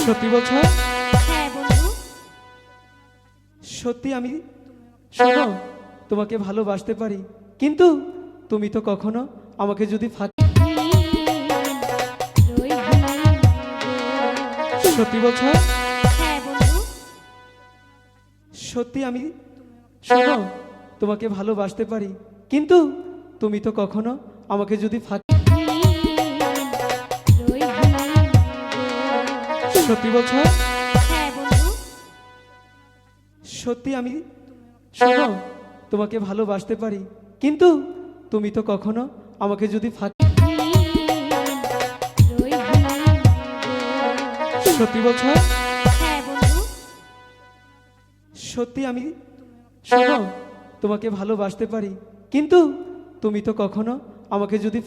সত্যি বলছো? হ্যাঁ বন্ধু। সত্যি আমি শোনো তোমাকে ভালোবাসতে পারি, কিন্তু তুমি তো কখনো আমাকে যদি সত্যি বলছো? হ্যাঁ বন্ধু। সত্যি আমি শোনো তোমাকে ভালোবাসতে পারি, কিন্তু তুমি তো কখনো আমাকে যদি সত্যি বলছো? হ্যাঁ বন্ধু। সত্যি আমি শোনো তোমাকে ভালোবাসতে পারি, কিন্তু তুমি তো কখনো আমাকে যদি সত্যি বলছো? হ্যাঁ বন্ধু। সত্যি আমি শোনো তোমাকে ভালোবাসতে পারি, কিন্তু তুমি তো কখনো আমাকে যদি